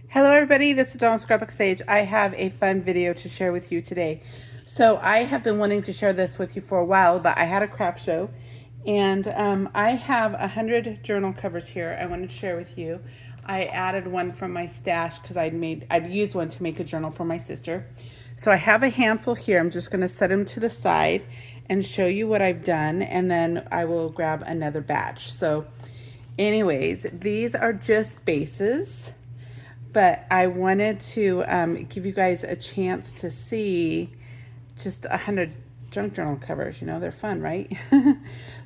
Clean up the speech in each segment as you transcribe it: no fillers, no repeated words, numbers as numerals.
Hello everybody, this is Dawn Scrapbook Sage. I have a fun video to share with you today. So I have been wanting to share this with you for a while, but I had a craft show and I have 100 journal covers here I wanted to share with you. I added one from my stash because I'd used one to make a journal for my sister. So I have a handful here. I'm just going to set them to the side and show you what I've done, and then I will grab another batch. So anyways, these are just bases, but I wanted to give you guys a chance to see just 100 junk journal covers. You know, they're fun, right?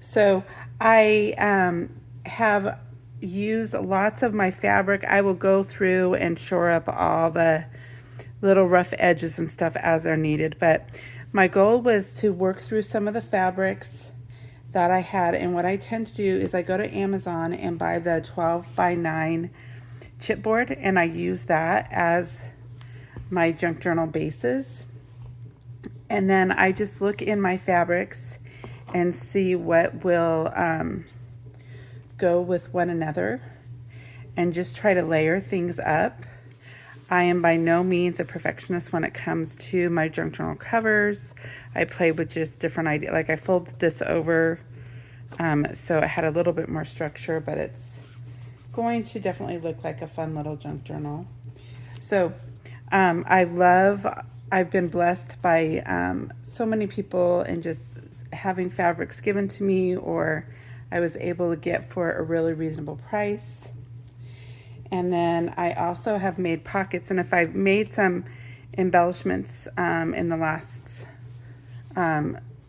So I have used lots of my fabric. I will go through and shore up all the little rough edges and stuff as they're needed, but my goal was to work through some of the fabrics that I had. And what I tend to do is I go to Amazon and buy the 12x9 chipboard, and I use that as my junk journal bases. And then I just look in my fabrics and see what will go with one another and just try to layer things up. I am by no means a perfectionist when it comes to my junk journal covers. I play with just different ideas. Like I folded this over so it had a little bit more structure, but it's going to definitely look like a fun little junk journal. So I've been blessed by so many people and just having fabrics given to me, or I was able to get for a really reasonable price. And then I also have made pockets, and if I've made some embellishments in the last,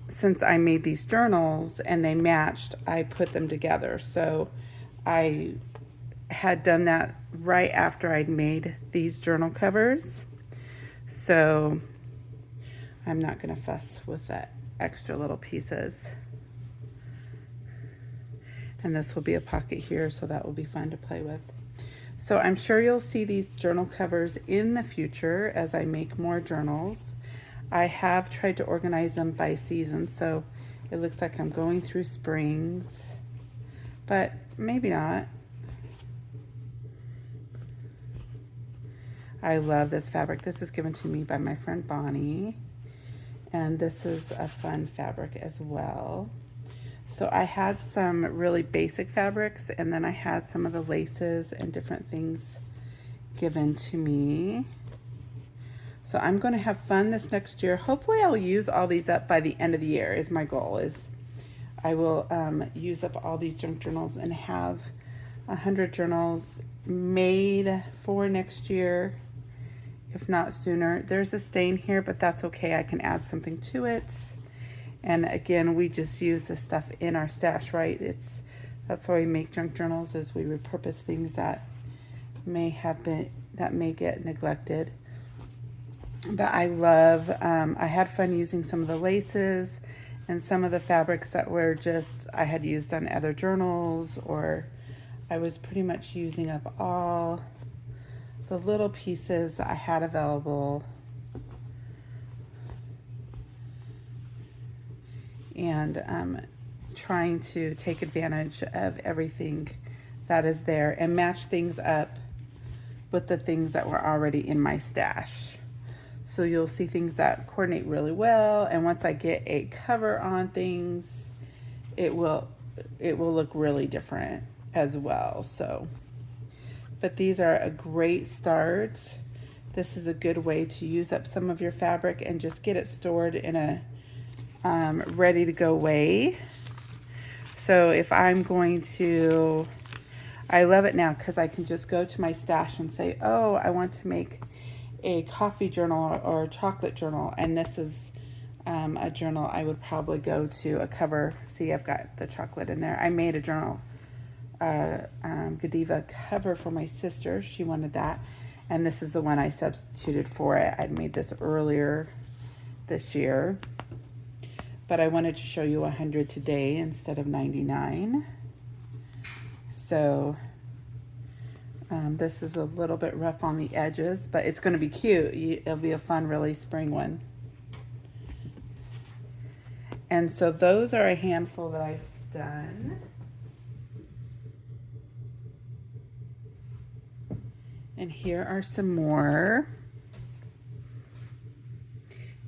since I made these journals and they matched, I put them together. So I had done that right after I'd made these journal covers. So I'm not going to fuss with that extra little pieces. And this will be a pocket here, so that will be fun to play with. So I'm sure you'll see these journal covers in the future as I make more journals. I have tried to organize them by season, so it looks like I'm going through springs, but maybe not. I love this fabric. This was given to me by my friend Bonnie, and this is a fun fabric as well. So I had some really basic fabrics, and then I had some of the laces and different things given to me. So I'm going to have fun this next year. Hopefully I'll use all these up by the end of the year is my goal. Is I will use up all these junk journals and have 100 journals made for next year, if not sooner. There's a stain here, but that's okay. I can add something to it. And again, we just use this stuff in our stash, right? That's why we make junk journals, is we repurpose things that may get neglected. But I love, I had fun using some of the laces and some of the fabrics that were just, I had used on other journals, or I was pretty much using up all the little pieces that I had available. And trying to take advantage of everything that is there and match things up with the things that were already in my stash. So you'll see things that coordinate really well, and once I get a cover on things, it will look really different as well. So, but these are a great start. This is a good way to use up some of your fabric and just get it stored in a ready to go way. So if I'm going to, I love it now because I can just go to my stash and say, oh, I want to make a coffee journal or a chocolate journal, and this is a journal I would probably go to a cover. See, I've got the chocolate in there. I made a journal, Godiva cover for my sister. She wanted that, and this is the one I substituted for it. I'd made this earlier this year, but I wanted to show you 100 today instead of 99. So this is a little bit rough on the edges, but it's going to be cute. It'll be a fun, really spring one. And so those are a handful that I've done. And here are some more.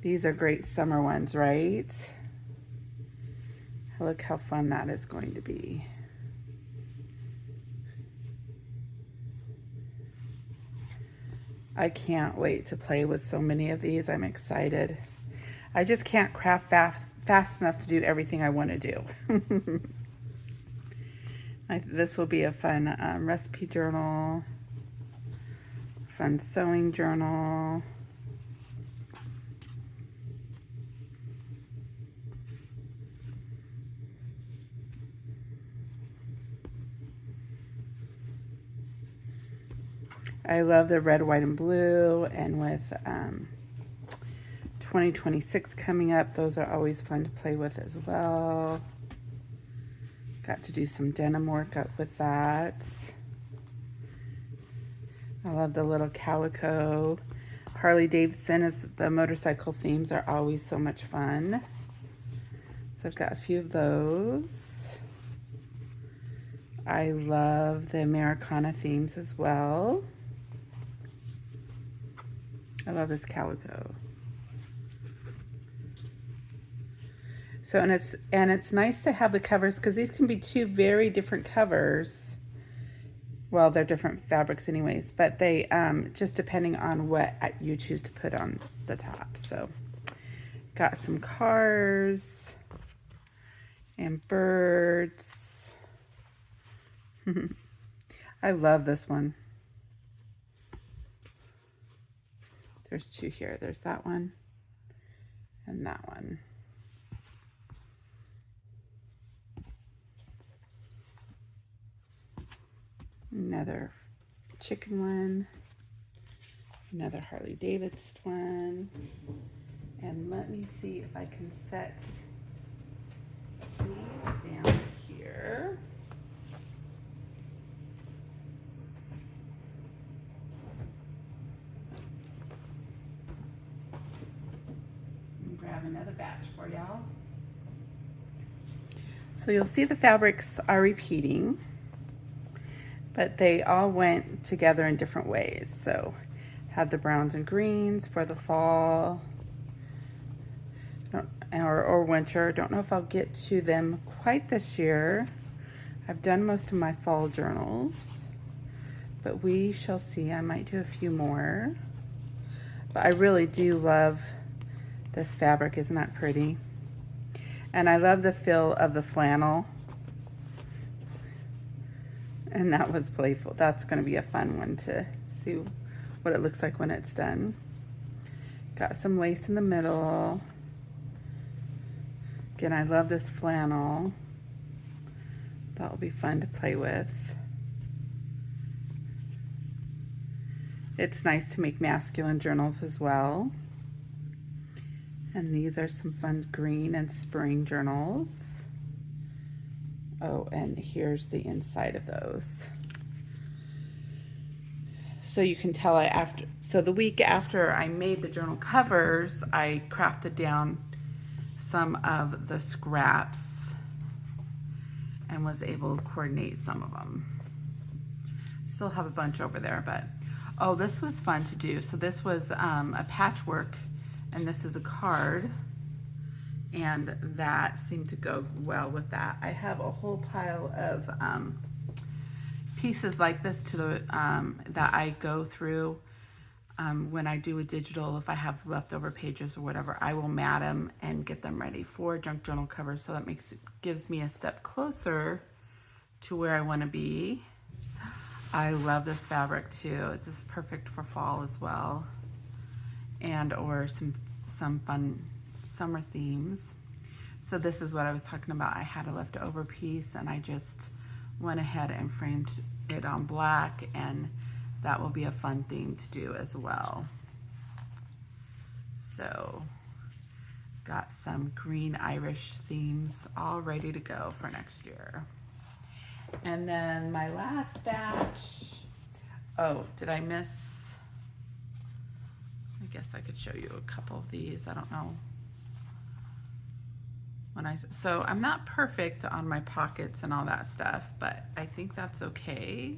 These are great summer ones, right? Look how fun that is going to be. I can't wait to play with so many of these. I'm excited. I just can't craft fast enough to do everything I want to do. This will be a fun recipe journal, fun sewing journal. I love the red, white, and blue, and with 2026 coming up, those are always fun to play with as well. Got to do some denim work up with that. I love the little calico. Harley Davidson, is the motorcycle themes are always so much fun. So I've got a few of those. I love the Americana themes as well. I love this calico. So, and it's nice to have the covers, because these can be two very different covers. Well, they're different fabrics anyways, but they just depending on what you choose to put on the top. So got some cars and birds. I love this one. There's two here. There's that one and that one. Another chicken one. Another Harley Davidson one. And let me see if I can set these down here. Grab another batch for y'all. So you'll see the fabrics are repeating, but they all went together in different ways. So had the browns and greens for the fall or winter. Don't know if I'll get to them quite this year. I've done most of my fall journals, but we shall see. I might do a few more. But I really do love this fabric. Isn't that pretty? And I love the feel of the flannel. And that was playful. That's going to be a fun one to see what it looks like when it's done. Got some lace in the middle. Again, I love this flannel. That will be fun to play with. It's nice to make masculine journals as well. And these are some fun green and spring journals. Oh, and here's the inside of those. So you can tell so the week after I made the journal covers, I crafted down some of the scraps and was able to coordinate some of them. Still have a bunch over there, but oh, this was fun to do. So this was a patchwork, and this is a card, and that seemed to go well with that. I have a whole pile of pieces like this that I go through when I do a digital. If I have leftover pages or whatever, I will mat them and get them ready for junk journal covers. So that gives me a step closer to where I want to be. I love this fabric too. It's just perfect for fall as well, and or some fun summer themes. So this is what I was talking about. I had a leftover piece and I just went ahead and framed it on black, and that will be a fun theme to do as well. So got some green Irish themes all ready to go for next year. And then my last batch, oh, did I miss? I guess I could show you a couple of these. I don't know. So I'm not perfect on my pockets and all that stuff, but I think that's okay.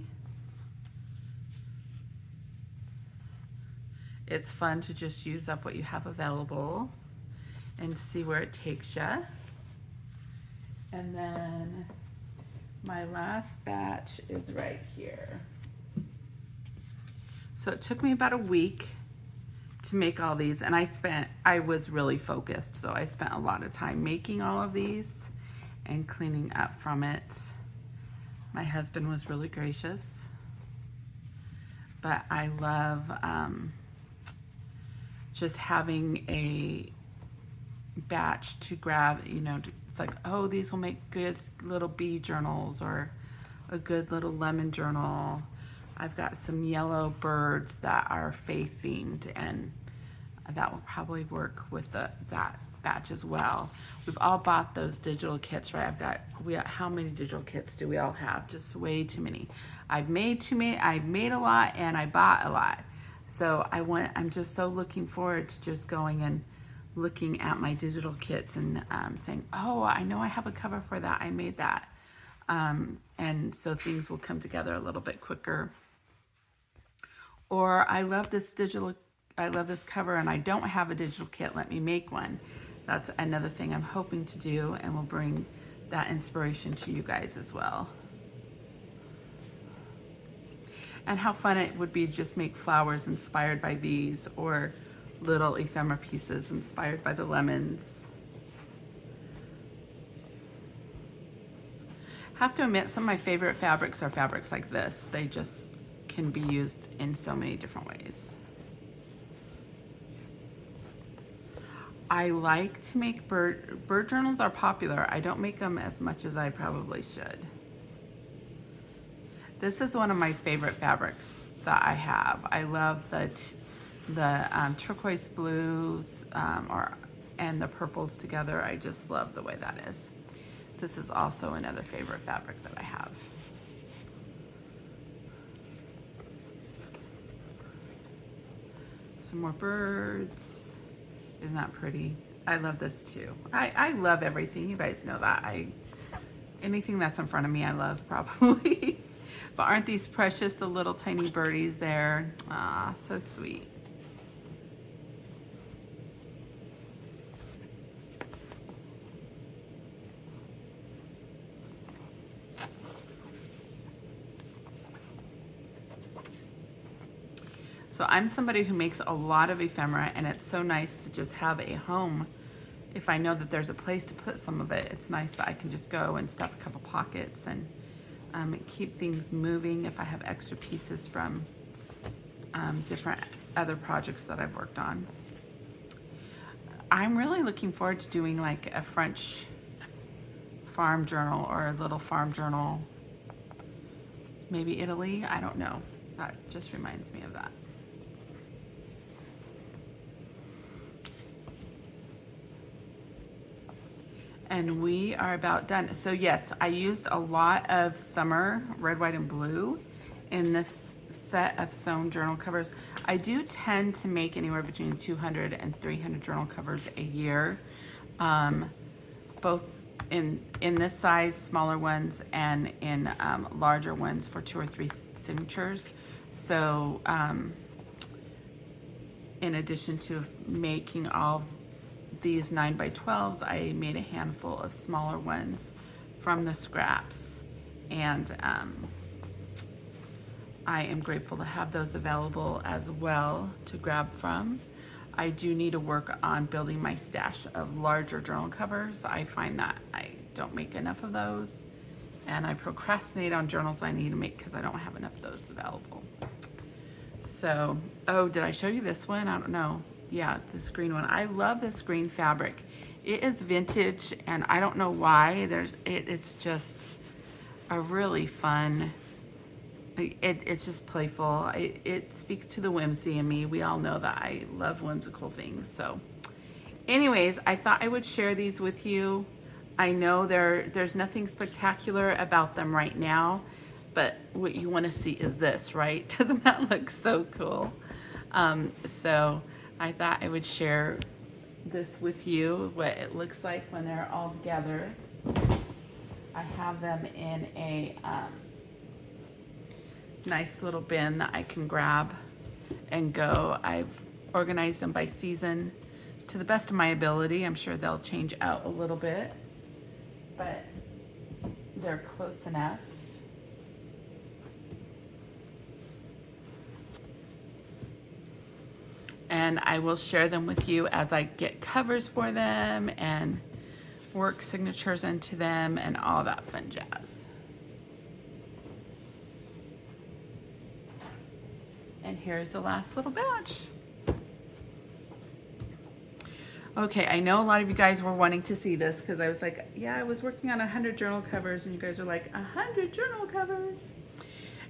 It's fun to just use up what you have available and see where it takes you. And then my last batch is right here. So it took me about a week to make all these, and I was really focused, so I spent a lot of time making all of these and cleaning up from it. My husband was really gracious, but I love just having a batch to grab, you know, it's like, oh, these will make good little bee journals or a good little lemon journal. I've got some yellow birds that are faith themed, and that will probably work with that batch as well. We've all bought those digital kits, right? How many digital kits do we all have? Just way too many. I've made a lot, and I bought a lot. So I'm just so looking forward to just going and looking at my digital kits and saying, oh, I know I have a cover for that. I made that. And so things will come together a little bit quicker. Or I love this cover and I don't have a digital kit. Let me make one. That's another thing I'm hoping to do, and will bring that inspiration to you guys as well. And how fun it would be to just make flowers inspired by these, or little ephemera pieces inspired by the lemons. Have to admit, some of my favorite fabrics are fabrics like this. They just can be used in so many different ways. I like to make bird journals are popular. I don't make them as much as I probably should. This is one of my favorite fabrics that I have. I love the turquoise blues and the purples together. I just love the way that is. This is also another favorite fabric that I have. Some more birds. Isn't that pretty? I love this too. I love everything. You guys know that. Anything that's in front of me, I love probably. But aren't these precious, the little tiny birdies there? Ah, so sweet. So I'm somebody who makes a lot of ephemera, and it's so nice to just have a home. If I know that there's a place to put some of it, it's nice that I can just go and stuff a couple pockets and keep things moving if I have extra pieces from different other projects that I've worked on. I'm really looking forward to doing like a French farm journal or a little farm journal. Maybe Italy, I don't know. That just reminds me of that. And we are about done. So yes, I used a lot of summer red, white, and blue in this set of sewn journal covers. I do tend to make anywhere between 200 and 300 journal covers a year, both in this size, smaller ones, and in larger ones for 2 or 3 signatures. So in addition to making all these 9x12s, I made a handful of smaller ones from the scraps, and I am grateful to have those available as well to grab from. I do need to work on building my stash of larger journal covers. I find that I don't make enough of those, and I procrastinate on journals I need to make because I don't have enough of those available. So, oh, did I show you this one? I don't know. Yeah, this green one. I love this green fabric. It is vintage, and I don't know why. It's just a really fun. It's just playful. It speaks to the whimsy in me. We all know that I love whimsical things. So, anyways, I thought I would share these with you. I know there's nothing spectacular about them right now, but what you want to see is this, right? Doesn't that look so cool? So I thought I would share this with you, what it looks like when they're all together. I have them in a nice little bin that I can grab and go. I've organized them by season to the best of my ability. I'm sure they'll change out a little bit, but they're close enough. And I will share them with you as I get covers for them and work signatures into them and all that fun jazz. And here's the last little batch. Okay, I know a lot of you guys were wanting to see this because I was like, yeah, I was working on 100 journal covers, and you guys are like, 100 journal covers.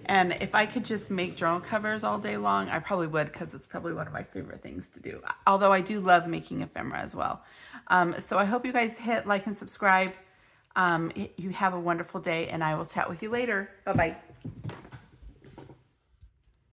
And if I could just make journal covers all day long, I probably would, because it's probably one of my favorite things to do. Although I do love making ephemera as well. So I hope you guys hit like and subscribe. You have a wonderful day, and I will chat with you later. Bye-bye.